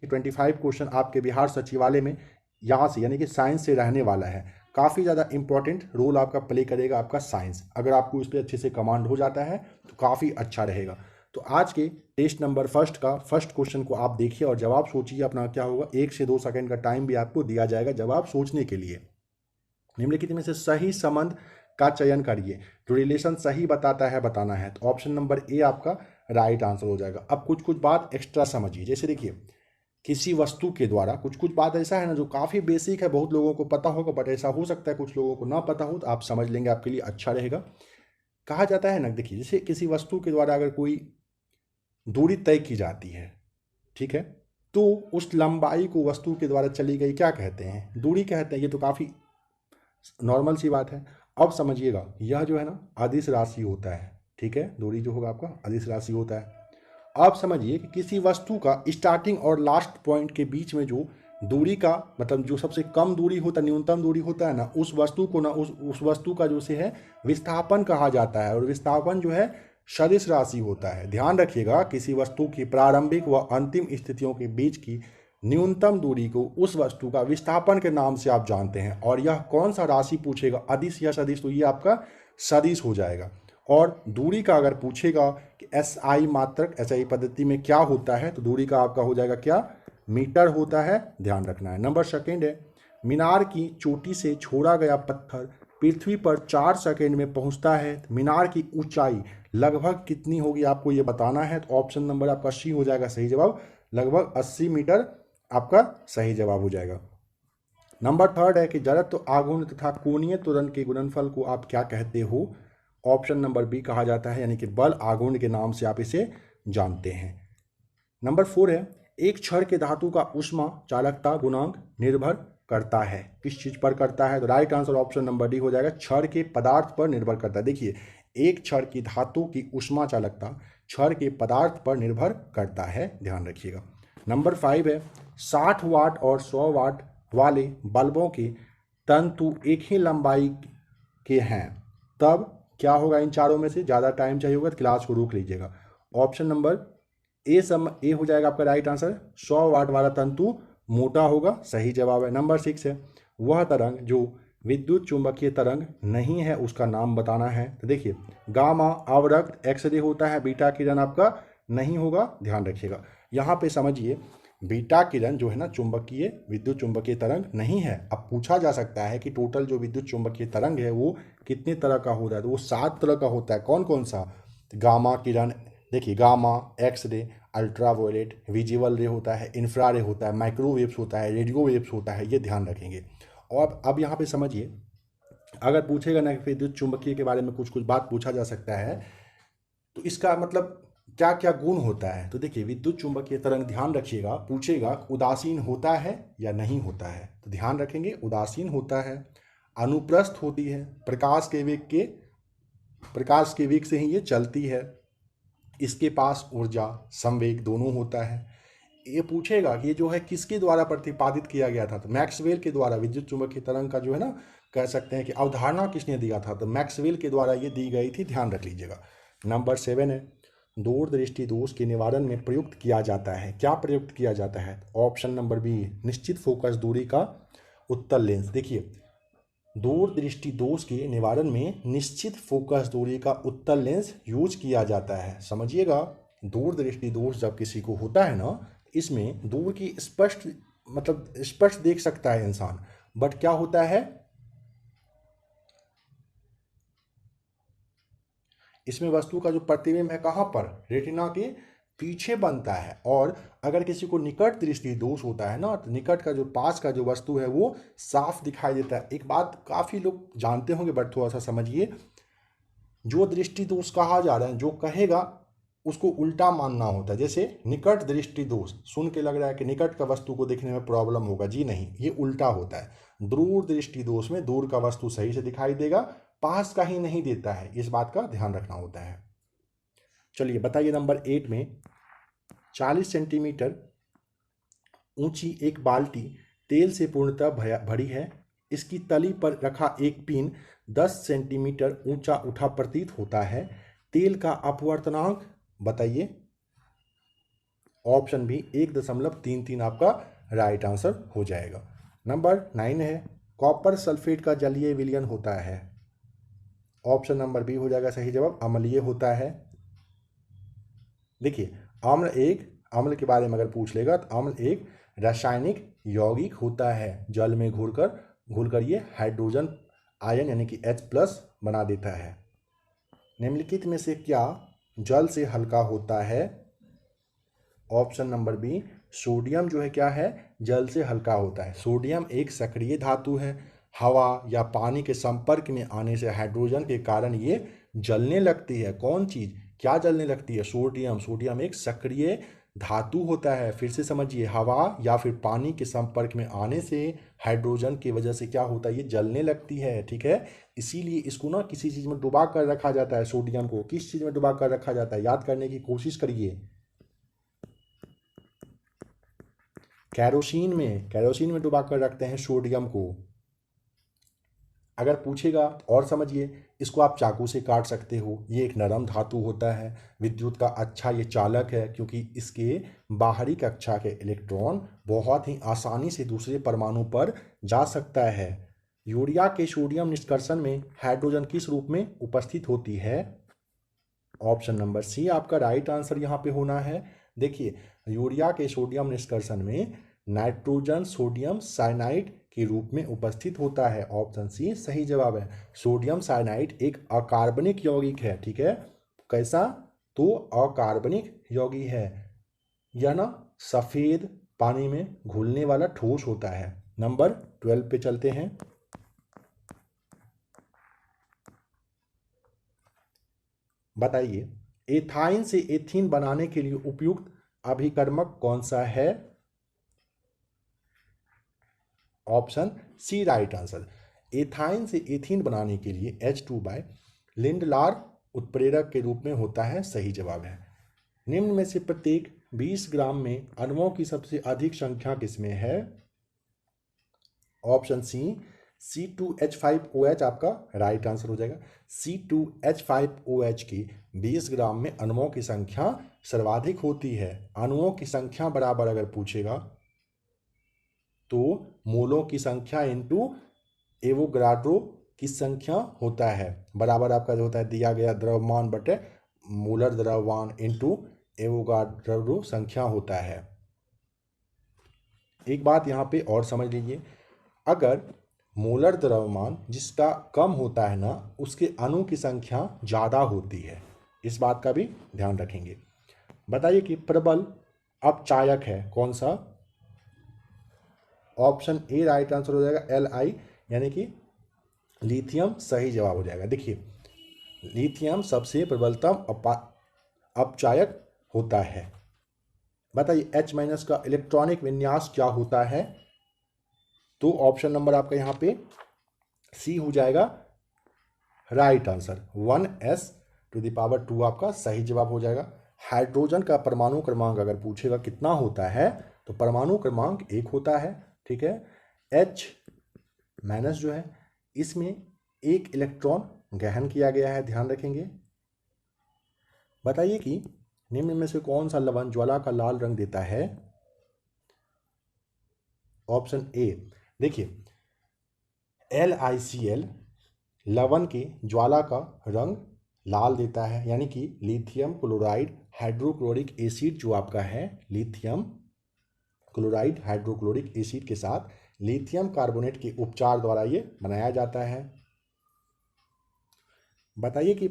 कि 25 क्वेश्चन आपके बिहार सचिवालय में यहाँ से यानी कि साइंस से रहने वाला है। काफ़ी ज़्यादा इंपॉर्टेंट रोल आपका प्ले करेगा आपका साइंस। अगर आपको इस पर अच्छे से कमांड हो जाता है तो काफ़ी अच्छा रहेगा। तो आज के टेस्ट नंबर फर्स्ट का फर्स्ट क्वेश्चन को आप देखिए और जवाब सोचिए अपना क्या होगा। 1 से 2 सेकंड का टाइम भी आपको दिया जाएगा जवाब सोचने के लिए। निम्नलिखित में से सही संबंध का चयन करिए। जो रिलेशन सही बताता है बताना है। तो ऑप्शन नंबर ए आपका राइट आंसर हो जाएगा। अब कुछ कुछ बात एक्स्ट्रा समझिए। जैसे देखिए, किसी वस्तु के द्वारा, कुछ कुछ बात ऐसा है ना जो काफ़ी बेसिक है, बहुत लोगों को पता होगा, बट ऐसा हो सकता है कुछ लोगों को ना पता हो, तो आप समझ लेंगे, आपके लिए अच्छा रहेगा। कहा जाता है ना, देखिए जैसे किसी वस्तु के द्वारा अगर कोई दूरी तय की जाती है, ठीक है, तो उस लंबाई को वस्तु के द्वारा चली गई क्या कहते हैं? दूरी कहते हैं। ये तो काफ़ी नॉर्मल सी बात है। अब समझिएगा, यह जो है ना अदिश राशि होता है, ठीक है, दूरी जो होगा आपका अदिश राशि होता है। आप समझिए कि किसी वस्तु का स्टार्टिंग और लास्ट पॉइंट के बीच में जो दूरी का मतलब जो सबसे कम दूरी होता है, न्यूनतम दूरी होता है ना, उस वस्तु को ना उस वस्तु का जो से है विस्थापन कहा जाता है। और विस्थापन जो है सदिश राशि होता है। ध्यान रखिएगा, किसी वस्तु की प्रारंभिक व अंतिम स्थितियों के बीच की न्यूनतम दूरी को उस वस्तु का विस्थापन के नाम से आप जानते हैं। और यह कौन सा राशि पूछेगा, अदिश या सदिश, तो ये आपका सदिश हो जाएगा। और दूरी का अगर पूछेगा कि SI मात्रक SI पद्धति में क्या होता है, तो दूरी का आपका हो जाएगा क्या, मीटर होता है। ध्यान रखना है। नंबर सेकेंड है, मीनार की चोटी से छोड़ा गया पत्थर पृथ्वी पर 4 सेकेंड में पहुंचता है। मीनार की ऊंचाई लगभग कितनी होगी, आपको ये बताना है। तो ऑप्शन नंबर आपका सी हो जाएगा सही जवाब, लगभग 80 मीटर आपका सही जवाब हो जाएगा। नंबर थर्ड है कि जड़त्व आघूर्ण तथा कोणीय त्वरण के गुणनफल को आप क्या कहते हो? ऑप्शन नंबर बी कहा जाता है, यानी कि बल आघूर्ण के नाम से आप इसे जानते हैं। नंबर 4 है, एक छड़ के धातु का ऊष्मा चालकता गुणांक निर्भर करता है, किस चीज पर करता है? तो right answer option number D हो जाएगा, छड़ के पदार्थ पर निर्भर करता है। देखिए, एक छड़ की धातु की ऊष्मा चालकता छड़ के पदार्थ पर निर्भर करता है, ध्यान रखिएगा। नंबर 5 है, 60 वाट और 100 वाट वाले बल्बों के तंतु एक ही लंबाई के हैं, तब क्या होगा? इन चारों में से ज़्यादा टाइम चाहिए होगा तो क्लास को रोक लीजिएगा। ऑप्शन नंबर ए हो जाएगा आपका राइट आंसर, 100 वाट वाला तंतु मोटा होगा, सही जवाब है। नंबर 6 है, वह तरंग जो विद्युत चुंबकीय तरंग नहीं है उसका नाम बताना है। तो देखिए, गामा अवरक्त एक्सरे होता है, बीटा किरण आपका नहीं होगा, ध्यान रखिएगा। यहाँ पे समझिए, बीटा किरण जो है ना चुंबकीय विद्युत चुंबकीय तरंग नहीं है। अब पूछा जा सकता है कि टोटल जो विद्युत चुंबकीय तरंग है वो कितने तरह का होता है, तो वो 7 तरह का होता है। कौन कौन सा? गामा किरण, देखिए गामा, एक्सरे, अल्ट्रावायलेट, विजिबल रे होता है, इंफ्रा रे होता है, माइक्रोवेव्स होता है, रेडियो वेव्स होता है, ये ध्यान रखेंगे। और अब यहाँ पे समझिए, अगर पूछेगा ना कि विद्युत चुंबकीय के बारे में कुछ कुछ बात पूछा जा सकता है, तो इसका मतलब क्या क्या गुण होता है? तो देखिए, विद्युत चुंबकीय तरंग, ध्यान रखिएगा, पूछेगा उदासीन होता है या नहीं होता है, तो ध्यान रखेंगे उदासीन होता है। अनुप्रस्थ होती है, प्रकाश के वेग से ही ये चलती है। इसके पास ऊर्जा संवेग दोनों होता है। ये पूछेगा कि ये जो है किसके द्वारा प्रतिपादित किया गया था, तो मैक्सवेल के द्वारा। विद्युत चुंबकीय तरंग का जो है ना, कह सकते हैं कि अवधारणा किसने दिया था, तो मैक्सवेल के द्वारा ये दी गई थी, ध्यान रख लीजिएगा। नंबर 7 है, दूरदृष्टि दोष के निवारण में प्रयुक्त किया जाता है, क्या प्रयुक्त किया जाता है? ऑप्शन नंबर बी, निश्चित फोकस दूरी का उत्तल लेंस। देखिए, दूरदृष्टि दोष के निवारण में निश्चित फोकस दूरी का उत्तल लेंस यूज किया जाता है। समझिएगा, दूरदृष्टि दोष जब किसी को होता है ना, इसमें दूर की स्पष्ट मतलब स्पष्ट देख सकता है इंसान, बट क्या होता है, इसमें वस्तु का जो प्रतिबिंब है कहाँ पर? रेटिना के पीछे बनता है। और अगर किसी को निकट दृष्टि दोष होता है ना, तो निकट का जो पास का जो वस्तु है वो साफ दिखाई देता है। एक बात काफ़ी लोग जानते होंगे, बट थोड़ा सा समझिए, जो दृष्टि दोष कहा जा रहा है, जो कहेगा उसको उल्टा मानना होता है। जैसे निकट दृष्टि दोष सुन के लग रहा है कि निकट का वस्तु को देखने में प्रॉब्लम होगा, जी नहीं, ये उल्टा होता है। दूर दृष्टि दोष में दूर का वस्तु सही से दिखाई देगा, पास का ही नहीं देता है, इस बात का ध्यान रखना होता है। चलिए बताइए, नंबर 8 में 40 सेंटीमीटर ऊंची एक बाल्टी तेल से पूर्णतः भरी है। इसकी तली पर रखा एक पिन 10 सेंटीमीटर ऊंचा उठा प्रतीत होता है। तेल का अपवर्तनांक बताइए। ऑप्शन भी 1.33 आपका राइट आंसर हो जाएगा। नंबर 9 है कॉपर सल्फेट का जलीय विलयन होता है। ऑप्शन नंबर बी हो जाएगा सही जवाब, अम्लीय होता है। देखिए अम्ल के बारे में अगर पूछ लेगा तो अम्ल एक रासायनिक यौगिक होता है, जल में घुलकर ये हाइड्रोजन आयन यानी कि H+ बना देता है। निम्नलिखित में से क्या जल से हल्का होता है? ऑप्शन नंबर बी सोडियम जो है क्या है, जल से हल्का होता है। सोडियम एक सक्रिय धातु है, हवा या पानी के संपर्क में आने से हाइड्रोजन के कारण ये जलने लगती है। कौन चीज़ क्या जलने लगती है? सोडियम। सोडियम एक सक्रिय धातु होता है। फिर से समझिए, हवा या फिर पानी के संपर्क में आने से हाइड्रोजन की वजह से क्या होता है, ये जलने लगती है। ठीक है, इसीलिए इसको ना किसी चीज़ में डुबा कर रखा जाता है। सोडियम को किस चीज़ में डुबा कर रखा जाता है, याद करने की कोशिश करिए। कैरोसिन में डुबा कर रखते हैं सोडियम को। अगर पूछेगा और समझिए, इसको आप चाकू से काट सकते हो। ये एक नरम धातु होता है, विद्युत का अच्छा ये चालक है, क्योंकि इसके बाहरी कक्षा के इलेक्ट्रॉन बहुत ही आसानी से दूसरे परमाणु पर जा सकता है। यूरिया के सोडियम निष्कर्षण में हाइड्रोजन किस रूप में उपस्थित होती है? ऑप्शन नंबर सी आपका राइट आंसर यहाँ पे होना है। देखिए, यूरिया के सोडियम निष्कर्षण में नाइट्रोजन सोडियम साइनाइड के रूप में उपस्थित होता है। ऑप्शन सी सही जवाब है। सोडियम साइनाइड एक अकार्बनिक यौगिक है। ठीक है, कैसा? तो अकार्बनिक यौगिक है। यह ना सफ़ेद पानी में घुलने वाला ठोस होता है। नंबर 12 पे चलते हैं। बताइए, एथाइन से एथीन बनाने के लिए उपयुक्त अभिकर्मक कौन सा है? Option C right answer. Ethane से एथीन बनाने के लिए H2 लिंडलार उत्प्रेरक के रूप में होता है। सही जवाब है। निम्न में से प्रत्येक 20 ग्राम में अणुओं की सबसे अधिक संख्या किसमें है? ऑप्शन सी C2H5OH आपका राइट आंसर हो जाएगा। C2H5OH की 20 ग्राम में अणुओं की संख्या सर्वाधिक होती है। अणुओं की संख्या बराबर अगर पूछेगा तो मोलों की संख्या इंटू एवोगाड्रो की संख्या होता है। बराबर आपका जो होता है दिया गया द्रव्यमान बटे मोलर द्रव्यमान इंटू एवोगाड्रो संख्या होता है। एक बात यहाँ पे और समझ लीजिए, अगर मोलर द्रव्यमान जिसका कम होता है ना, उसके अणु की संख्या ज़्यादा होती है। इस बात का भी ध्यान रखेंगे। बताइए कि प्रबल अपचायक है कौन सा? ऑप्शन ए राइट आंसर हो जाएगा, Li यानी कि लिथियम सही जवाब हो जाएगा। देखिए, लिथियम सबसे प्रबलतम अपचायक होता है। बताइए H- का इलेक्ट्रॉनिक विन्यास क्या होता है? तो ऑप्शन नंबर आपका यहाँ पे सी हो जाएगा राइट आंसर। 1s⁻² आपका सही जवाब हो जाएगा। हाइड्रोजन का परमाणु क्रमांक अगर पूछेगा कितना होता है, तो परमाणु क्रमांक 1 होता है। ठीक है, H- जो है इसमें एक इलेक्ट्रॉन ग्रहण किया गया है, ध्यान रखेंगे। बताइए कि निम्न में से कौन सा लवण ज्वाला का लाल रंग देता है? Option A. देखिए, LiCl लवण के ज्वाला का रंग लाल देता है, यानी कि लिथियम क्लोराइड हाइड्रोक्लोरिक एसिड जो आपका है, लिथियम क्लोराइड हाइड्रोक्लोरिक एसिड के साथ लिथियम कार्बोनेट के उपचार द्वारा ये बनाया जाता है। बताइए कि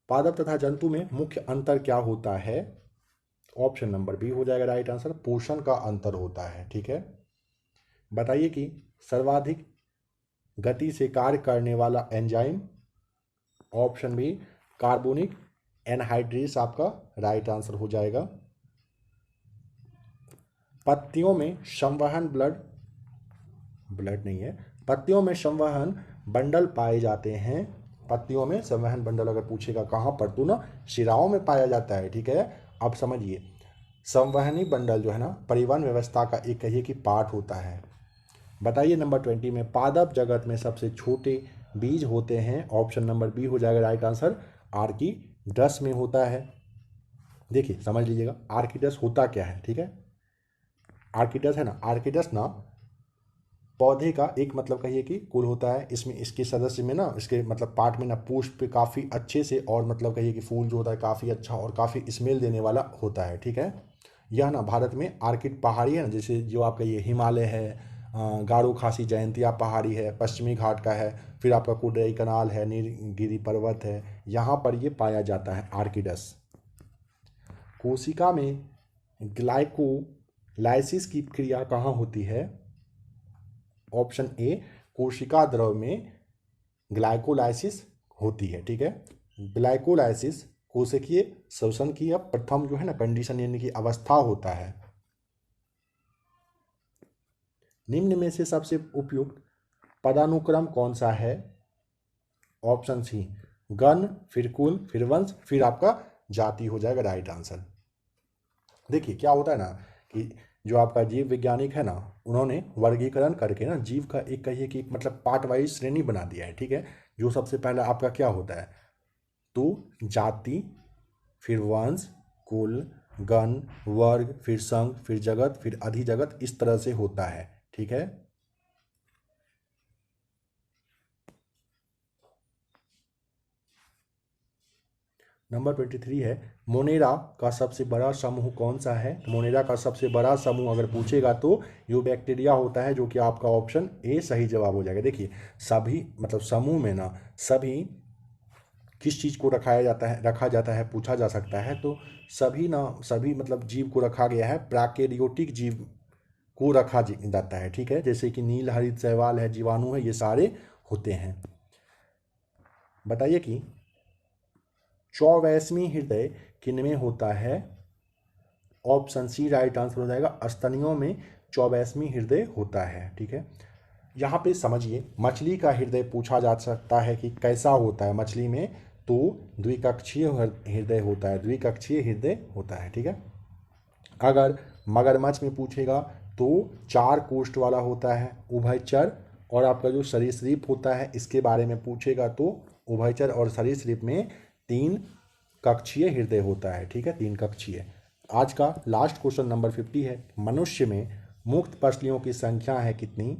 पादप तथा जंतु में मुख्य अंतर क्या होता है? ऑप्शन नंबर बी हो जाएगा राइट आंसर, पोषण का अंतर होता है। ठीक है, बताइए कि सर्वाधिक गति से कार्य करने वाला enzyme? Option B carbonic anhydrase आपका राइट आंसर हो जाएगा। पत्तियों में संवहन पत्तियों में संवहन बंडल पाए जाते हैं। पत्तियों में संवहन बंडल अगर पूछेगा कहाँ पर, तो ना शिराओं में पाया जाता है। ठीक है, अब समझिए, संवहनी बंडल जो है ना परिवहन व्यवस्था का एक कहिए कि पार्ट होता है। बताइए नंबर 20 में पादप जगत में सबसे छोटे बीज होते हैं। ऑप्शन नंबर बी हो जाएगा राइट आंसर, आर्किडस में होता है। देखिए समझ लीजिएगा आर्किडस होता क्या है, ठीक है। आर्किडस है ना, आर्किडस ना पौधे का एक मतलब कहिए कि कुल होता है। इसमें इसके सदस्य में ना, इसके मतलब पार्ट में ना पुष्प काफ़ी अच्छे से और मतलब कहिए कि फूल जो होता है काफ़ी अच्छा और काफ़ी स्मेल देने वाला होता है, ठीक है। यह ना भारत में आर्किड पहाड़ी है ना, जैसे जो आपका ये हिमालय है, गारो खासी जयंतिया पहाड़ी है, पश्चिमी घाट का है, फिर आपका कोडई कनाल है, नीलगिरी पर्वत है, यहाँ पर ये पाया जाता है आर्किडस। कोशिका में ग्लाइकोलाइसिस की क्रिया कहाँ होती है? ऑप्शन ए, कोशिका द्रव में ग्लाइकोलाइसिस होती है, ठीक है। ग्लाइकोलाइसिस कोशिकीय श्वसन की अब प्रथम जो है ना कंडीशन यानी कि अवस्था होता है। निम्न में से सबसे उपयुक्त पदानुक्रम कौन सा है? ऑप्शन सी, गण, फिर कुल, फिर वंश, फिर आपका जाति हो जाएगा राइट आंसर। देखिए क्या होता है ना कि जो आपका जीव वैज्ञानिक है ना, उन्होंने वर्गीकरण करके ना जीव का एक कहिए कि मतलब पार्ट वाइज श्रेणी बना दिया है, ठीक है। जो सबसे पहला आपका क्या होता है, तो जाति, फिर वंश, कुल, गण, वर्ग, फिर संघ, फिर जगत, फिर अधिजगत, इस तरह से होता है, ठीक है। नंबर 23 है, मोनेरा का सबसे बड़ा समूह कौन सा है? तो मोनेरा का सबसे बड़ा समूह अगर पूछेगा तो यो बैक्टीरिया होता है, जो कि आपका ऑप्शन ए सही जवाब हो जाएगा। देखिए सभी मतलब समूह में ना सभी किस चीज़ को रखा जाता है पूछा जा सकता है, तो सभी ना सभी मतलब जीव को रखा गया है, प्राकेरियोटिक जीव को रखा जाता है, ठीक है। जैसे कि नील हरित शैवाल है, जीवाणु है, ये सारे होते हैं। बताइए कि 24वीं हृदय किनमें होता है? ऑप्शन सी राइट आंसर हो जाएगा, स्तनियों में 24वीं हृदय होता है, ठीक है। यहाँ पे समझिए मछली का हृदय पूछा जा सकता है कि कैसा होता है मछली में, तो द्विकक्षीय हृदय होता है, द्विकक्षीय हृदय होता है, ठीक है। अगर मगरमच्छ में पूछेगा तो 4 कोष्ठ वाला होता है, उभयचर, और आपका जो सरीसृप होता है इसके बारे में पूछेगा तो उभयचर और सरीसृप में 3 कक्षीय हृदय होता है, ठीक है, 3 कक्षीय। आज का लास्ट क्वेश्चन नंबर 50 है, मनुष्य में मुक्त पसलियों की संख्या है कितनी?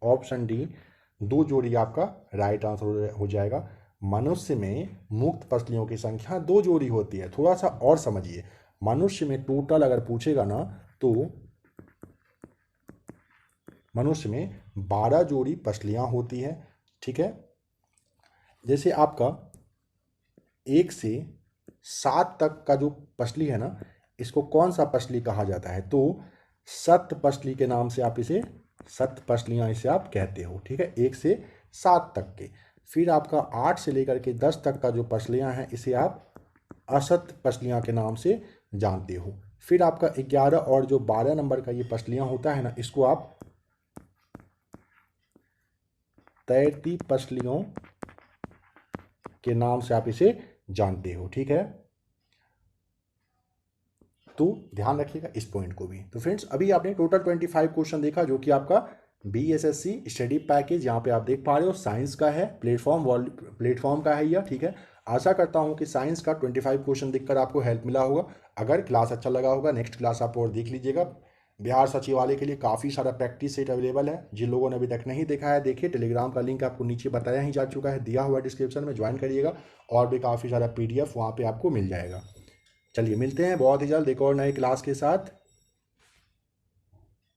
ऑप्शन डी 2 जोड़ी आपका राइट आंसर हो जाएगा। मनुष्य में मुक्त पसलियों की संख्या 2 जोड़ी होती है। थोड़ा सा और समझिए, मनुष्य में टोटल अगर पूछेगा ना तो मनुष्य में 12 जोड़ी पसलियां होती है, ठीक है। जैसे आपका 1 से 7 तक का जो पसली है ना, इसको कौन सा पसली कहा जाता है? तो सत पसली के नाम से आप इसे, सत पसलियां इसे आप कहते हो, ठीक है, 1 से 7 तक के। फिर आपका 8 से लेकर के 10 तक का जो पसलियां हैं इसे आप असत पसलियां के नाम से जानते हो। फिर आपका 11 और जो 12 नंबर का ये पसलियां होता है ना, इसको आप तैरती पसलियों के नाम से आप इसे जानते हो, ठीक है। तो ध्यान रखिएगा इस पॉइंट को भी। तो फ्रेंड्स अभी आपने टोटल 25 क्वेश्चन देखा, जो कि आपका BSSC स्टडी पैकेज यहाँ पे आप देख पा रहे हो, साइंस का है, प्लेटफॉर्म का है यह, ठीक है। आशा करता हूँ कि साइंस का 25 क्वेश्चन देखकर आपको हेल्प मिला होगा। अगर क्लास अच्छा लगा होगा, नेक्स्ट क्लास आप और देख लीजिएगा। बिहार सचिवालय के लिए काफ़ी सारा प्रैक्टिस सेट अवेलेबल है, जिन लोगों ने अभी तक नहीं देखा है देखिए, टेलीग्राम का लिंक आपको नीचे बताया ही जा चुका है, दिया हुआ डिस्क्रिप्शन में, ज्वाइन करिएगा। और भी काफ़ी सारा PDF वहाँ पे आपको मिल जाएगा। चलिए मिलते हैं बहुत ही जल्द एक और नए क्लास के साथ।